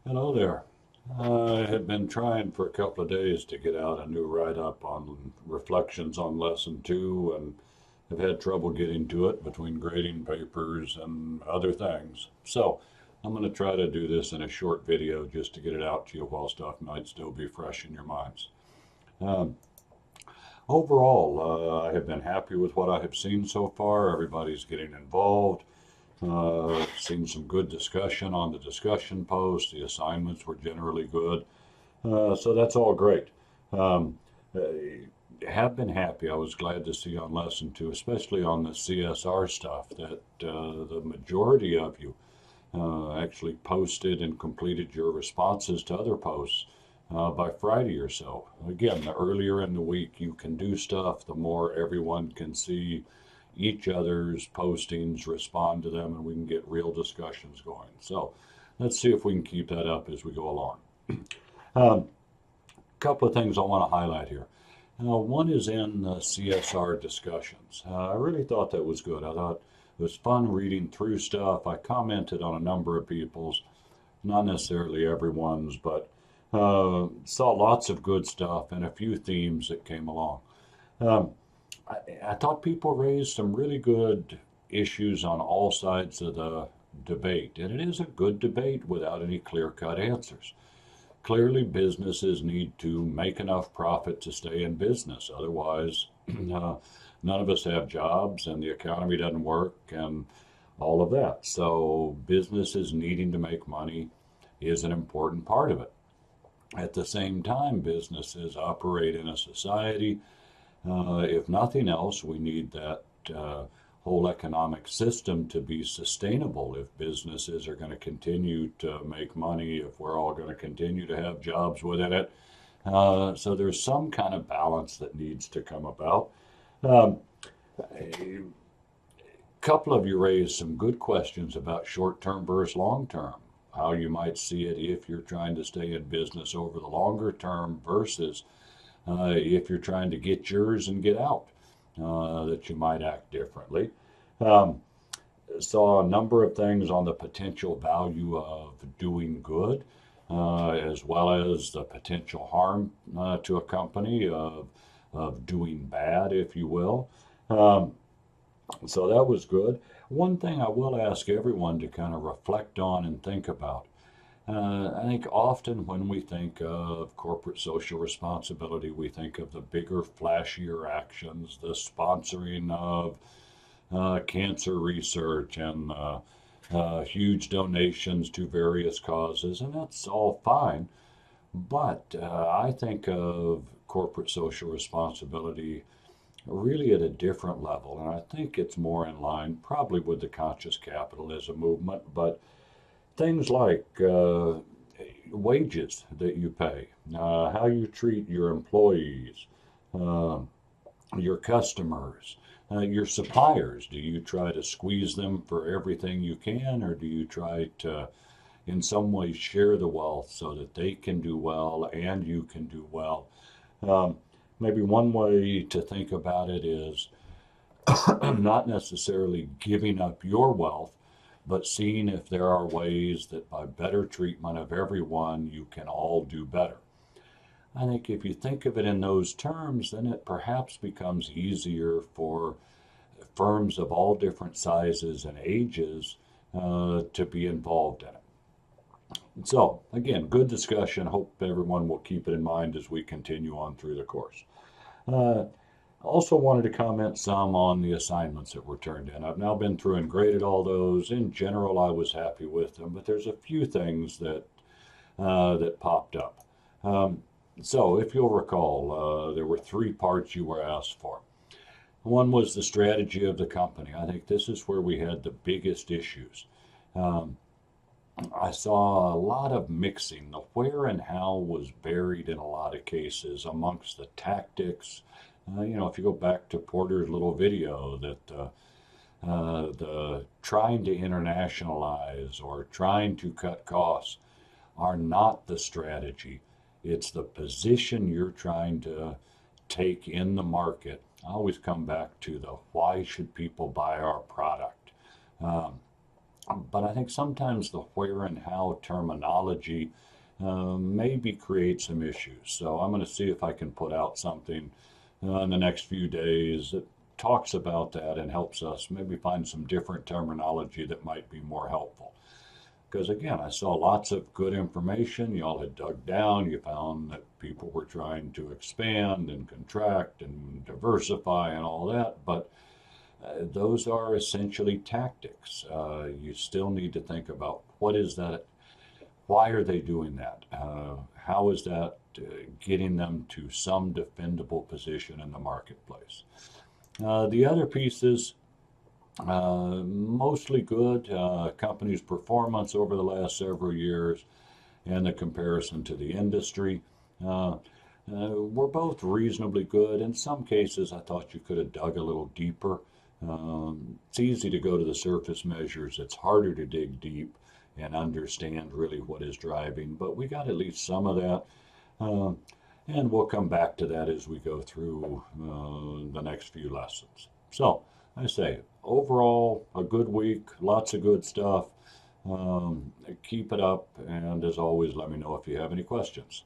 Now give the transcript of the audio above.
Hello there. I had been trying for a couple of days to get out a new write-up on reflections on lesson two and have had trouble getting to it between grading papers and other things. So I'm going to try to do this in a short video just to get it out to you while stuff might still be fresh in your minds. Um, Overall, I have been happy with what I have seen so far. Everybody's getting involved. Seen some good discussion on the discussion post. The assignments were generally good. So that's all great. Um, uh, have been happy. I was glad to see on lesson two, especially on the CSR stuff, that the majority of you actually posted and completed your responses to other posts by Friday or so. Again, the earlier in the week you can do stuff, the more everyone can see each other's postings, respond to them, and we can get real discussions going. So let's see if we can keep that up as we go along. Um, Couple of things I want to highlight here. One is in the CSR discussions. I really thought that was good. I thought it was fun reading through stuff. I commented on a number of people's, not necessarily everyone's, but saw lots of good stuff and a few themes that came along. Um, I thought people raised some really good issues on all sides of the debate, and it is a good debate without any clear-cut answers. Clearly, businesses need to make enough profit to stay in business. Otherwise, none of us have jobs and the economy doesn't work and all of that. So, businesses needing to make money is an important part of it. At the same time, businesses operate in a society. If nothing else, we need that whole economic system to be sustainable if businesses are going to continue to make money, if we're all going to continue to have jobs within it. So there's some kind of balance that needs to come about. Um, a couple of you raised some good questions about short term versus long term, how you might see it if you're trying to stay in business over the longer term versus if you're trying to get yours and get out, that you might act differently. Um, Saw a number of things on the potential value of doing good, as well as the potential harm to a company of doing bad, if you will. Um, so that was good. One thing I will ask everyone to kind of reflect on and think about. I think often when we think of corporate social responsibility, we think of the bigger, flashier actions, the sponsoring of cancer research and huge donations to various causes, and that's all fine. But I think of corporate social responsibility really at a different level, and I think it's more in line probably with the conscious capitalism movement, but things like wages that you pay, how you treat your employees, uh, your customers, your suppliers. Do you try to squeeze them for everything you can, or do you try to, in some way, share the wealth so that they can do well and you can do well? Um, Maybe one way to think about it is not necessarily giving up your wealth, but seeing if there are ways that by better treatment of everyone, you can all do better. I think if you think of it in those terms, then it perhaps becomes easier for firms of all different sizes and ages to be involved in it. So, again, good discussion. Hope everyone will keep it in mind as we continue on through the course. Uh, Also wanted to comment some on the assignments that were turned in. I've now been through and graded all those. In general, I was happy with them, but there's a few things that popped up. Um, so, if you'll recall, there were three parts you were asked for. One was the strategy of the company. I think this is where we had the biggest issues. Um, I saw a lot of mixing. The where and how was buried in a lot of cases amongst the tactics. If you go back to Porter's little video that the trying to internationalize or trying to cut costs are not the strategy. It's the position you're trying to take in the market. I always come back to the why should people buy our product? Um, But I think sometimes the where and how terminology maybe create some issues. So I'm going to see if I can put out something in the next few days that talks about that and helps us maybe find some different terminology that might be more helpful. Because again, I saw lots of good information. Y'all had dug down. You found that people were trying to expand and contract and diversify and all that. But those are essentially tactics. You still need to think about what is that? Why are they doing that? How is that getting them to some defendable position in the marketplace? The other pieces, mostly good. Company's performance over the last several years and the comparison to the industry were both reasonably good. In some cases, I thought you could have dug a little deeper. It's easy to go to the surface measures. It's harder to dig deep and understand really what is driving, but we got at least some of that. Uh, and we'll come back to that as we go through the next few lessons. So, I say, overall, a good week, lots of good stuff. Keep it up, and as always, let me know if you have any questions.